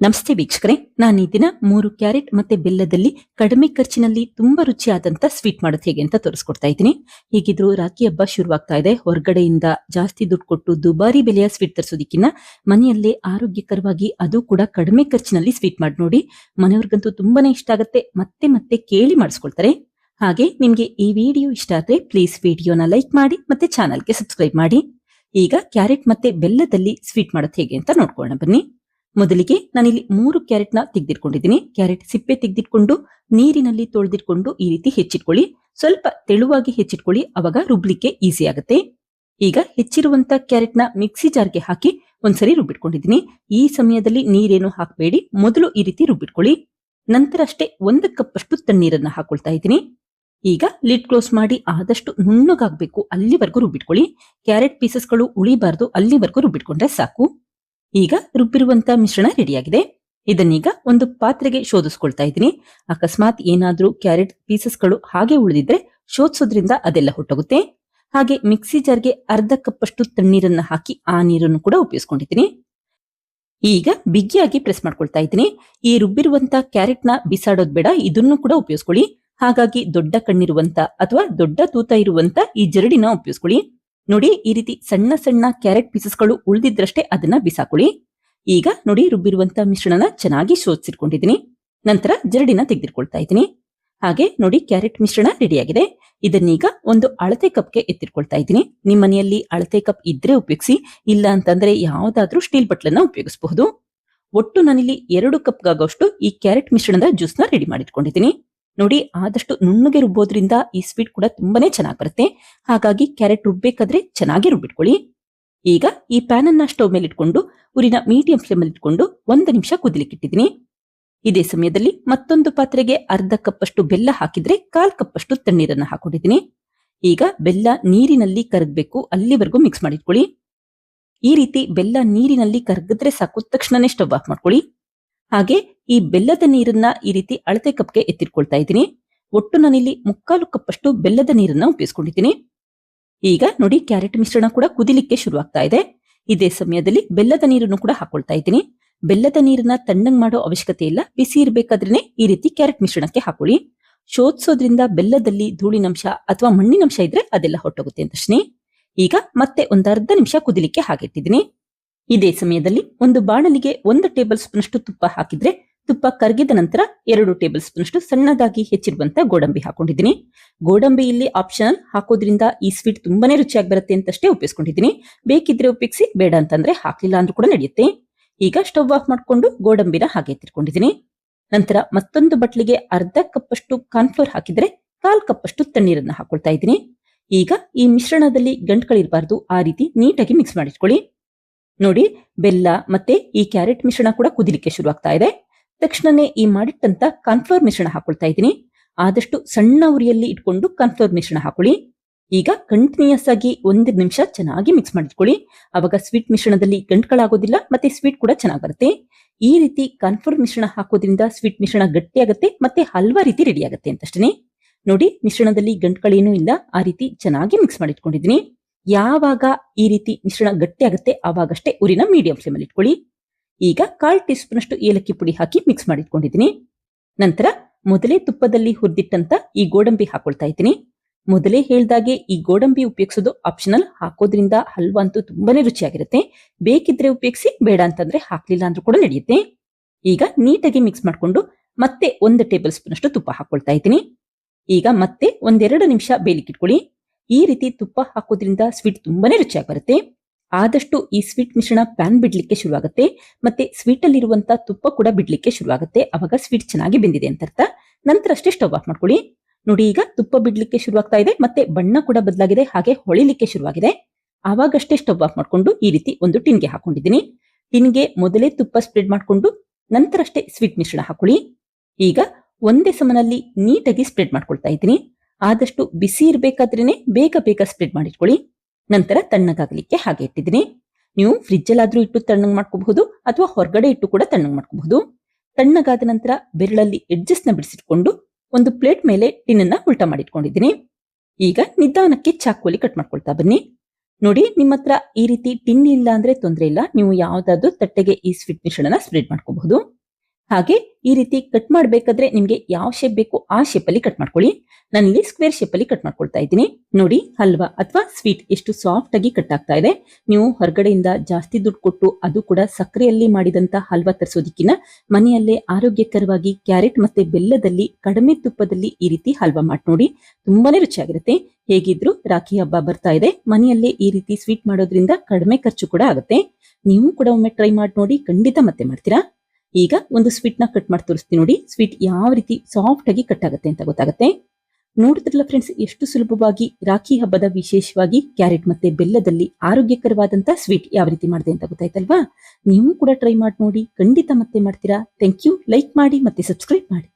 ನಮಸ್ತೆ ವೀಕ್ಷಕರೇ, ನಾನು ಈ ದಿನ 3 ಕ್ಯಾರೆಟ್ ಮತ್ತೆ ಬೆಲ್ಲದಲ್ಲಿ ಕಡಿಮೆ ಖರ್ಚಿನಲ್ಲಿ ತುಂಬಾ ರುಚಿಯಾದಂತ ಸ್ವೀಟ್ ಮಾಡೋದು ಹೇಗೆ ಅಂತ ತೋರಿಸ್ಕೊಡ್ತಾ ಇದ್ದೀನಿ. ಹೀಗಿದ್ರು ರಾಖಿ ಹಬ್ಬ ಶುರುವಾಗ್ತಾ ಇದೆ. ಹೊರಗಡೆಯಿಂದ ಜಾಸ್ತಿ ದುಡ್ಡು ಕೊಟ್ಟು ದುಬಾರಿ ಬೆಲೆಯ ಸ್ವೀಟ್ ತರಿಸೋದಕ್ಕಿಂತ ಮನೆಯಲ್ಲೇ ಆರೋಗ್ಯಕರವಾಗಿ ಅದು ಕೂಡ ಕಡಿಮೆ ಖರ್ಚಿನಲ್ಲಿ ಸ್ವೀಟ್ ಮಾಡಿ ನೋಡಿ. ಮನೆಯವ್ರಿಗಂತೂ ತುಂಬಾನೇ ಇಷ್ಟ ಆಗುತ್ತೆ, ಮತ್ತೆ ಮತ್ತೆ ಕೇಳಿ ಮಾಡಿಸ್ಕೊಳ್ತಾರೆ. ಹಾಗೆ ನಿಮ್ಗೆ ಈ ವಿಡಿಯೋ ಇಷ್ಟ ಆದ್ರೆ ಪ್ಲೀಸ್ ವಿಡಿಯೋನ ಲೈಕ್ ಮಾಡಿ ಮತ್ತೆ ಚಾನಲ್ಗೆ ಸಬ್ಸ್ಕ್ರೈಬ್ ಮಾಡಿ. ಈಗ ಕ್ಯಾರೆಟ್ ಮತ್ತೆ ಬೆಲ್ಲದಲ್ಲಿ ಸ್ವೀಟ್ ಮಾಡೋದು ಹೇಗೆ ಅಂತ ನೋಡ್ಕೊಳ್ಳೋಣ ಬನ್ನಿ. ಮೊದಲಿಗೆ ನಾನಿಲ್ಲಿ 3 ಕ್ಯಾರೆಟ್ನ ತೆಗೆದಿಟ್ಕೊಂಡಿದ್ದೀನಿ. ಕ್ಯಾರೆಟ್ ಸಿಪ್ಪೆ ತೆಗೆದಿಟ್ಕೊಂಡು ನೀರಿನಲ್ಲಿ ತೊಳೆದಿಟ್ಕೊಂಡು ಈ ರೀತಿ ಹೆಚ್ಚಿಟ್ಕೊಳ್ಳಿ. ಸ್ವಲ್ಪ ತೆಳುವಾಗಿ ಹೆಚ್ಚಿಟ್ಕೊಳ್ಳಿ, ಅವಾಗ ರುಬ್ಲಿಕ್ಕೆ ಈಸಿ ಆಗುತ್ತೆ. ಈಗ ಹೆಚ್ಚಿರುವಂತ ಕ್ಯಾರೆಟ್ನ ಮಿಕ್ಸಿ ಜಾರ್ಗೆ ಹಾಕಿ ಒಂದ್ಸರಿ ರುಬ್ಬಿಟ್ಕೊಂಡಿದ್ದೀನಿ. ಈ ಸಮಯದಲ್ಲಿ ನೀರೇನು ಹಾಕಬೇಡಿ, ಮೊದಲು ಈ ರೀತಿ ರುಬ್ಬಿಟ್ಕೊಳ್ಳಿ. ನಂತರ ಅಷ್ಟೇ 1 ಕಪ್ ಅಷ್ಟು ತಣ್ಣೀರನ್ನ ಹಾಕೊಳ್ತಾ ಇದ್ದೀನಿ. ಈಗ ಲಿಡ್ ಕ್ಲೋಸ್ ಮಾಡಿ ಆದಷ್ಟು ನುಣ್ಣಗಾಗ್ಬೇಕು ಅಲ್ಲಿವರೆಗೂ ರುಬ್ಬಿಟ್ಕೊಳ್ಳಿ. ಕ್ಯಾರೆಟ್ ಪೀಸಸ್ಗಳು ಉಳಿಬಾರ್ದು, ಅಲ್ಲಿವರೆಗೂ ರುಬ್ಬಿಟ್ಕೊಂಡ್ರೆ ಸಾಕು. ಈಗ ರುಬ್ಬಿರುವಂತ ಮಿಶ್ರಣ ರೆಡಿಯಾಗಿದೆ. ಇದನ್ನೀಗ ಒಂದು ಪಾತ್ರೆಗೆ ಶೋಧಿಸ್ಕೊಳ್ತಾ ಇದ್ದೀನಿ. ಅಕಸ್ಮಾತ್ ಏನಾದ್ರೂ ಕ್ಯಾರೆಟ್ ಪೀಸಸ್ಗಳು ಹಾಗೆ ಉಳಿದಿದ್ರೆ ಶೋಧಿಸೋದ್ರಿಂದ ಅದೆಲ್ಲ ಹೊಟ್ಟೋಗುತ್ತೆ. ಹಾಗೆ ಮಿಕ್ಸಿ ಜಾರ್ಗೆ 1/2 ಕಪ್ ಅಷ್ಟು ತಣ್ಣೀರನ್ನ ಹಾಕಿ ಆ ನೀರನ್ನು ಕೂಡ ಉಪಯೋಗಿಸ್ಕೊಂಡಿದ್ದೀನಿ. ಈಗ ಬಿಗಿಯಾಗಿ ಪ್ರೆಸ್ ಮಾಡ್ಕೊಳ್ತಾ ಇದ್ದೀನಿ. ಈ ರುಬ್ಬಿರುವಂತ ಕ್ಯಾರೆಟ್ ನ ಬಿಸಾಡೋದ್ ಬೇಡ, ಇದನ್ನು ಕೂಡ ಉಪಯೋಗಿಸ್ಕೊಳ್ಳಿ. ಹಾಗಾಗಿ ದೊಡ್ಡ ಕಣ್ಣಿರುವಂತ ಅಥವಾ ದೊಡ್ಡ ತೂತ ಇರುವಂತ ಈ ಜರಡಿನ ಉಪಯೋಗಿಸ್ಕೊಳ್ಳಿ. ನೋಡಿ, ಈ ರೀತಿ ಸಣ್ಣ ಸಣ್ಣ ಕ್ಯಾರೆಟ್ ಪೀಸಸ್ಗಳು ಉಳಿದಿದ್ರಷ್ಟೇ ಅದನ್ನ ಬಿಸಾಕೊಳ್ಳಿ. ಈಗ ನೋಡಿ, ರುಬ್ಬಿರುವಂತ ಮಿಶ್ರಣನ ಚೆನ್ನಾಗಿ ಶೋಧಿಸಿಟ್ಕೊಂಡಿದ್ದೀನಿ. ನಂತರ ಜರಡಿನ ತೆಗೆದಿಟ್ಕೊಳ್ತಾ ಇದ್ದೀನಿ. ಹಾಗೆ ನೋಡಿ, ಕ್ಯಾರೆಟ್ ಮಿಶ್ರಣ ರೆಡಿಯಾಗಿದೆ. ಇದನ್ನೀಗ ಒಂದು ಅಳತೆ ಕಪ್ಗೆ ಎತ್ತಿಟ್ಕೊಳ್ತಾ ಇದ್ದೀನಿ. ನಿಮ್ಮ ಮನೆಯಲ್ಲಿ ಅಳತೆ ಕಪ್ ಇದ್ರೆ ಉಪಯೋಗಿಸಿ, ಇಲ್ಲ ಅಂತಂದ್ರೆ ಯಾವ್ದಾದ್ರೂ ಸ್ಟೀಲ್ ಬಟ್ಲನ್ನ ಉಪಯೋಗಿಸಬಹುದು. ಒಟ್ಟು ನಾನಿಲ್ಲಿ 2 ಕಪ್ಗಾಗೋಷ್ಟು ಈ ಕ್ಯಾರೆಟ್ ಮಿಶ್ರಣದ ಜ್ಯೂಸ್ನ ರೆಡಿ ಮಾಡಿಟ್ಕೊಂಡಿದ್ದೀನಿ. ನೋಡಿ, ಆದಷ್ಟು ನುಣ್ಣಗೆ ರುಬ್ಬೋದ್ರಿಂದ ಈ ಸ್ವೀಟ್ ಕೂಡ ತುಂಬಾನೇ ಚೆನ್ನಾಗಿ ಬರುತ್ತೆ. ಹಾಗಾಗಿ ಕ್ಯಾರೆಟ್ ರುಬ್ಬೇಕಾದ್ರೆ ಚೆನ್ನಾಗಿ ರುಬ್ಬಿಟ್ಕೊಳ್ಳಿ. ಈಗ ಈ ಪ್ಯಾನ್ ಅನ್ನ ಸ್ಟವ್ ಮೇಲೆ ಇಟ್ಕೊಂಡು ಉರಿನ ಮೀಡಿಯಂ ಫ್ಲೇಮ್ ಅಲ್ಲಿ ಇಟ್ಕೊಂಡು 1 ನಿಮಿಷ ಕುದಿಲಿಕ್ಕಿಟ್ಟಿದ್ದೀನಿ. ಇದೇ ಸಮಯದಲ್ಲಿ ಮತ್ತೊಂದು ಪಾತ್ರೆಗೆ 1/2 ಕಪ್ ಅಷ್ಟು ಬೆಲ್ಲ ಹಾಕಿದ್ರೆ 1/4 ಕಪ್ ಅಷ್ಟು ತಣ್ಣೀರನ್ನ ಹಾಕೊಂಡಿದ್ದೀನಿ. ಈಗ ಬೆಲ್ಲ ನೀರಿನಲ್ಲಿ ಕರಗಬೇಕು, ಅಲ್ಲಿವರೆಗೂ ಮಿಕ್ಸ್ ಮಾಡಿಟ್ಕೊಳ್ಳಿ. ಈ ರೀತಿ ಬೆಲ್ಲ ನೀರಿನಲ್ಲಿ ಕರಗಿದ್ರೆ ಸಾಕು, ತಕ್ಷಣನೇ ಸ್ಟವ್ ಆಫ್ ಮಾಡ್ಕೊಳ್ಳಿ. ಹಾಗೆ ಈ ಬೆಲ್ಲದ ನೀರನ್ನ ಈ ರೀತಿ ಅಳತೆ ಕಪ್ಗೆ ಎತ್ತಿಟ್ಕೊಳ್ತಾ ಇದ್ದೀನಿ. ಒಟ್ಟು ನಾನಿಲ್ಲಿ 3/4 ಕಪ್ ಅಷ್ಟು ಬೆಲ್ಲದ ನೀರನ್ನ ಉಪಯೋಗಿಸ್ಕೊಂಡಿದ್ದೀನಿ. ಈಗ ನೋಡಿ, ಕ್ಯಾರೆಟ್ ಮಿಶ್ರಣ ಕೂಡ ಕುದಿಲಿಕ್ಕೆ ಶುರುವಾಗ್ತಾ ಇದೆ. ಇದೇ ಸಮಯದಲ್ಲಿ ಬೆಲ್ಲದ ನೀರನ್ನು ಕೂಡ ಹಾಕೊಳ್ತಾ ಇದ್ದೀನಿ. ಬೆಲ್ಲದ ನೀರನ್ನ ತಣ್ಣಗ್ ಮಾಡೋ ಅವಶ್ಯಕತೆ ಇಲ್ಲ, ಬಿಸಿ ಇರಬೇಕಾದ್ರೇನೆ ಈ ರೀತಿ ಕ್ಯಾರೆಟ್ ಮಿಶ್ರಣಕ್ಕೆ ಹಾಕೊಳ್ಳಿ. ಶೋಧಿಸೋದ್ರಿಂದ ಬೆಲ್ಲದಲ್ಲಿ ಧೂಳಿನಂಶ ಅಥವಾ ಮಣ್ಣಿನಂಶ ಇದ್ರೆ ಅದೆಲ್ಲ ಹೊಟ್ಟೋಗುತ್ತೆ ಅಂತಷ್ಟೇ. ಈಗ ಮತ್ತೆ ಒಂದು 1/2 ನಿಮಿಷ ಕುದಿಲಿಕ್ಕೆ ಹಾಕಿಟ್ಟಿದ್ದೀನಿ. ಇದೇ ಸಮಯದಲ್ಲಿ ಒಂದು ಬಾಣಲಿಗೆ 1 ಟೇಬಲ್ ಸ್ಪೂನ್ ಅಷ್ಟು ತುಪ್ಪ ಹಾಕಿದ್ರೆ, ತುಪ್ಪ ಕರಗಿದ ನಂತರ 2 ಟೇಬಲ್ ಸ್ಪೂನ್ ಅಷ್ಟು ಸಣ್ಣದಾಗಿ ಹೆಚ್ಚಿರುವಂತ ಗೋಡಂಬಿ ಹಾಕೊಂಡಿದ್ದೀನಿ. ಗೋಡಂಬಿ ಇಲ್ಲಿ ಆಪ್ಷನಲ್, ಹಾಕೋದ್ರಿಂದ ಈ ಸ್ವೀಟ್ ತುಂಬಾನೇ ರುಚಿಯಾಗಿ ಬರುತ್ತೆ ಅಂತಷ್ಟೇ ಉಪಯೋಗಿಸ್ಕೊಂಡಿದ್ದೀನಿ. ಬೇಕಿದ್ರೆ ಉಪಯೋಗಿಸಿ, ಬೇಡ ಅಂತಂದ್ರೆ ಹಾಕ್ಲಿಲ್ಲ ಅಂದ್ರೂ ಕೂಡ ನಡೆಯುತ್ತೆ. ಈಗ ಸ್ಟವ್ ಆಫ್ ಮಾಡ್ಕೊಂಡು ಗೋಡಂಬಿನ ಹಾಗೆ ಎತ್ತಿಟ್ಕೊಂಡಿದ್ದೀನಿ. ನಂತರ ಮತ್ತೊಂದು ಬಟ್ಲಿಗೆ 1/2 ಕಪ್ ಅಷ್ಟು ಕಾರ್ನ್ಫ್ಲೋರ್ ಹಾಕಿದ್ರೆ 1/4 ಕಪ್ ಅಷ್ಟು ತಣ್ಣೀರನ್ನ ಹಾಕೊಳ್ತಾ ಇದ್ದೀನಿ. ಈಗ ಈ ಮಿಶ್ರಣದಲ್ಲಿ ಗಂಟುಗಳಿರಬಾರ್ದು, ಆ ರೀತಿ ನೀಟಾಗಿ ಮಿಕ್ಸ್ ಮಾಡಿಟ್ಕೊಳ್ಳಿ. ನೋಡಿ, ಬೆಲ್ಲ ಮತ್ತೆ ಈ ಕ್ಯಾರೆಟ್ ಮಿಶ್ರಣ ಕೂಡ ಕುದಿಲಿಕ್ಕೆ ಶುರುವಾಗ್ತಾ ಇದೆ. ತಕ್ಷಣನೇ ಈ ಮಾಡಿಟ್ಟಂತ ಕಾರ್ನ್ಫ್ಲೋರ್ ಮಿಶ್ರಣ ಹಾಕೊಳ್ತಾ ಇದ್ದೀನಿ. ಆದಷ್ಟು ಸಣ್ಣ ಉರಿಯಲ್ಲಿ ಇಟ್ಕೊಂಡು ಕಾರ್ನ್ಫ್ಲೋರ್ ಮಿಶ್ರಣ ಹಾಕೊಳ್ಳಿ. ಈಗ ಕಂಟಿನ್ಯೂಸ್ ಆಗಿ 1 ನಿಮಿಷ ಚೆನ್ನಾಗಿ ಮಿಕ್ಸ್ ಮಾಡಿಟ್ಕೊಳ್ಳಿ. ಅವಾಗ ಸ್ವೀಟ್ ಮಿಶ್ರಣದಲ್ಲಿ ಗಂಟುಗಳಾಗೋದಿಲ್ಲ, ಮತ್ತೆ ಸ್ವೀಟ್ ಕೂಡ ಚೆನ್ನಾಗಿ ಬರುತ್ತೆ. ಈ ರೀತಿ ಕಾರ್ನ್ಫ್ಲೋರ್ ಮಿಶ್ರಣ ಹಾಕೋದ್ರಿಂದ ಸ್ವೀಟ್ ಮಿಶ್ರಣ ಗಟ್ಟಿಯಾಗುತ್ತೆ ಮತ್ತೆ ಹಲ್ವಾ ರೀತಿ ರೆಡಿ ಆಗುತ್ತೆ ಅಂತಷ್ಟೇ. ನೋಡಿ, ಮಿಶ್ರಣದಲ್ಲಿ ಗಂಟುಗಳೇನೂ ಇಲ್ಲ, ಆ ರೀತಿ ಚೆನ್ನಾಗಿ ಮಿಕ್ಸ್ ಮಾಡಿಟ್ಕೊಂಡಿದ್ದೀನಿ. ಯಾವಾಗ ಈ ರೀತಿ ಮಿಶ್ರಣ ಗಟ್ಟಿ ಆಗುತ್ತೆ ಆವಾಗಷ್ಟೇ ಉರಿನ ಮೀಡಿಯಂ ಫ್ಲೇಮ್ ಅಲ್ಲಿ ಇಟ್ಕೊಳ್ಳಿ. ಈಗ 1/4 ಟೀ ಸ್ಪೂನ್ ಅಷ್ಟು ಏಲಕ್ಕಿ ಪುಡಿ ಹಾಕಿ ಮಿಕ್ಸ್ ಮಾಡಿಟ್ಕೊಂಡಿದ್ದೀನಿ. ನಂತರ ಮೊದಲೇ ತುಪ್ಪದಲ್ಲಿ ಹುರಿದಿಟ್ಟಂತ ಈ ಗೋಡಂಬಿ ಹಾಕೊಳ್ತಾ ಇದ್ದೀನಿ. ಮೊದಲೇ ಹೇಳ್ದಾಗೆ ಈ ಗೋಡಂಬಿ ಉಪಯೋಗಿಸೋದು ಆಪ್ಷನಲ್, ಹಾಕೋದ್ರಿಂದ ಹಲ್ವಾ ಅಂತೂ ತುಂಬಾನೇ ರುಚಿಯಾಗಿರುತ್ತೆ. ಬೇಕಿದ್ರೆ ಉಪಯೋಗಿಸಿ, ಬೇಡ ಅಂತಂದ್ರೆ ಹಾಕ್ಲಿಲ್ಲ ಅಂದ್ರೂ ಕೂಡ ನಡೆಯುತ್ತೆ. ಈಗ ನೀಟಾಗಿ ಮಿಕ್ಸ್ ಮಾಡ್ಕೊಂಡು ಮತ್ತೆ 1 ಟೇಬಲ್ ಸ್ಪೂನ್ ಅಷ್ಟು ತುಪ್ಪ ಹಾಕೊಳ್ತಾ ಇದ್ದೀನಿ. ಈಗ ಮತ್ತೆ 1-2 ನಿಮಿಷ ಬೇಲಿಕ್ಕಿಟ್ಕೊಳ್ಳಿ. ಈ ರೀತಿ ತುಪ್ಪ ಹಾಕೋದ್ರಿಂದ ಸ್ವೀಟ್ ತುಂಬಾನೇ ರುಚಿಯಾಗಿ ಬರುತ್ತೆ. ಆದಷ್ಟು ಈ ಸ್ವೀಟ್ ಮಿಶ್ರಣ ಪ್ಯಾನ್ ಬಿಡ್ಲಿಕ್ಕೆ ಶುರುವಾಗುತ್ತೆ, ಮತ್ತೆ ಸ್ವೀಟ್ ಅಲ್ಲಿರುವಂತ ತುಪ್ಪ ಕೂಡ ಬಿಡ್ಲಿಕ್ಕೆ ಶುರುವಾಗುತ್ತೆ. ಅವಾಗ ಸ್ವೀಟ್ ಚೆನ್ನಾಗಿ ಬೆಂದಿದೆ ಅಂತ ಅರ್ಥ. ನಂತರ ಅಷ್ಟೇ ಸ್ಟವ್ ಆಫ್ ಮಾಡ್ಕೊಳ್ಳಿ. ನೋಡಿ, ಈಗ ತುಪ್ಪ ಬಿಡ್ಲಿಕ್ಕೆ ಶುರುವಾಗ್ತಾ ಇದೆ, ಮತ್ತೆ ಬಣ್ಣ ಕೂಡ ಬದಲಾಗಿದೆ, ಹಾಗೆ ಹೊಳಿಲಿಕ್ಕೆ ಶುರುವಾಗಿದೆ. ಆವಾಗಷ್ಟೇ ಸ್ಟವ್ ಆಫ್ ಮಾಡ್ಕೊಂಡು ಈ ರೀತಿ ಒಂದು ಟಿನ್ಗೆ ಹಾಕೊಂಡಿದ್ದೀನಿ. ಟಿನ್ಗೆ ಮೊದಲೇ ತುಪ್ಪ ಸ್ಪ್ರೆಡ್ ಮಾಡ್ಕೊಂಡು ನಂತರ ಅಷ್ಟೇ ಸ್ವೀಟ್ ಮಿಶ್ರಣ ಹಾಕೊಳ್ಳಿ. ಈಗ ಒಂದೇ ಸಮನಲ್ಲಿ ನೀಟಾಗಿ ಸ್ಪ್ರೆಡ್ ಮಾಡ್ಕೊಳ್ತಾ ಇದ್ದೀನಿ. ಆದಷ್ಟು ಬಿಸಿ ಇರಬೇಕಾದ್ರೇನೆ ಬೇಗ ಬೇಗ ಸ್ಪ್ರೆಡ್ ಮಾಡಿಟ್ಕೊಳ್ಳಿ. ನಂತರ ತಣ್ಣಗಾಗಲಿಕ್ಕೆ ಹಾಗೆ ಇಟ್ಟಿದ್ದೀನಿ. ನೀವು ಫ್ರಿಜ್ ಅಲ್ಲಾದ್ರೂ ಇಟ್ಟು ತಣ್ಣಗ್ ಮಾಡ್ಕೋಬಹುದು, ಅಥವಾ ಹೊರಗಡೆ ಇಟ್ಟು ಕೂಡ ತಣ್ಣಗ್ ಮಾಡ್ಕೋಬಹುದು. ತಣ್ಣಗಾದ ನಂತರ ಬೆರಳಲ್ಲಿ ಎಡ್ಜಸ್ ನ ಬಿಡಿಸಿಟ್ಕೊಂಡು ಒಂದು ಪ್ಲೇಟ್ ಮೇಲೆ ಟಿನ್ ಅನ್ನ ಉಲ್ಟಾ ಮಾಡಿಟ್ಕೊಂಡಿದ್ದೀನಿ. ಈಗ ನಿಧಾನಕ್ಕೆ ಚಾಕುವಲ್ಲಿ ಕಟ್ ಮಾಡ್ಕೊಳ್ತಾ ಬನ್ನಿ. ನೋಡಿ, ನಿಮ್ಮ ಹತ್ರ ಈ ರೀತಿ ಟಿನ್ ಇಲ್ಲ ಅಂದ್ರೆ ತೊಂದ್ರೆ ಇಲ್ಲ. ನೀವು ಯಾವ್ದಾದ್ರು ತಟ್ಟೆಗೆ ಈ ಸ್ವೀಟ್ ಮಿಶ್ರಣನ ಸ್ಪ್ರೆಡ್ ಮಾಡ್ಕೋಬಹುದು. ಹಾಗೆ ಈ ರೀತಿ ಕಟ್ ಮಾಡ್ಬೇಕಾದ್ರೆ ನಿಮ್ಗೆ ಯಾವ ಶೇಪ್ ಬೇಕು ಆ ಶೇಪ್ ಅಲ್ಲಿ ಕಟ್ ಮಾಡ್ಕೊಳ್ಳಿ. ನಾನಿಲ್ಲಿ ಸ್ಕ್ವೇರ್ ಶೇಪ್ ಅಲ್ಲಿ ಕಟ್ ಮಾಡ್ಕೊಳ್ತಾ ಇದ್ದೀನಿ. ನೋಡಿ, ಹಲ್ವಾ ಅಥವಾ ಸ್ವೀಟ್ ಎಷ್ಟು ಸಾಫ್ಟ್ ಆಗಿ ಕಟ್ ಆಗ್ತಾ ಇದೆ. ನೀವು ಹೊರಗಡೆಯಿಂದ ಜಾಸ್ತಿ ದುಡ್ಡು ಕೊಟ್ಟು, ಅದು ಕೂಡ ಸಕ್ಕರೆಯಲ್ಲಿ ಮಾಡಿದಂತ ಹಲ್ವಾ ತರಿಸೋದಿಕ್ಕಿಂತ ಮನೆಯಲ್ಲೇ ಆರೋಗ್ಯಕರವಾಗಿ ಕ್ಯಾರೆಟ್ ಮತ್ತೆ ಬೆಲ್ಲದಲ್ಲಿ ಕಡಿಮೆ ತುಪ್ಪದಲ್ಲಿ ಈ ರೀತಿ ಹಲ್ವಾ ಮಾಡಿ ನೋಡಿ. ತುಂಬಾನೇ ರುಚಿಯಾಗಿರುತ್ತೆ. ಹೇಗಿದ್ರು ರಾಖಿ ಹಬ್ಬ ಬರ್ತಾ ಇದೆ. ಮನೆಯಲ್ಲೇ ಈ ರೀತಿ ಸ್ವೀಟ್ ಮಾಡೋದ್ರಿಂದ ಕಡಿಮೆ ಖರ್ಚು ಕೂಡ ಆಗುತ್ತೆ. ನೀವು ಕೂಡ ಒಮ್ಮೆ ಟ್ರೈ ಮಾಡಿ ನೋಡಿ, ಖಂಡಿತ ಮತ್ತೆ ಮಾಡ್ತೀರಾ. ಈಗ ಒಂದು ಸ್ವೀಟ್ ನ ಕಟ್ ಮಾಡಿ ತೋರಿಸ್ತೀನಿ ನೋಡಿ. ಸ್ವೀಟ್ ಯಾವ ರೀತಿ ಸಾಫ್ಟ್ ಆಗಿ ಕಟ್ ಆಗುತ್ತೆ ಅಂತ ಗೊತ್ತಾಗುತ್ತೆ. ನೋಡಿದ್ರಲ್ಲ ಫ್ರೆಂಡ್ಸ್, ಎಷ್ಟು ಸುಲಭವಾಗಿ ರಾಖಿ ಹಬ್ಬದ ವಿಶೇಷವಾಗಿ ಕ್ಯಾರೆಟ್ ಮತ್ತೆ ಬೆಲ್ಲದಲ್ಲಿ ಆರೋಗ್ಯಕರವಾದಂತ ಸ್ವೀಟ್ ಯಾವ ರೀತಿ ಮಾಡಿದೆ ಅಂತ ಗೊತ್ತಾಯ್ತಲ್ವಾ. ನೀವು ಕೂಡ ಟ್ರೈ ಮಾಡಿ ನೋಡಿ, ಖಂಡಿತ ಮತ್ತೆ ಮಾಡ್ತೀರಾ. Thank you. ಲೈಕ್ ಮಾಡಿ ಮತ್ತೆ ಸಬ್ಸ್ಕ್ರೈಬ್ ಮಾಡಿ.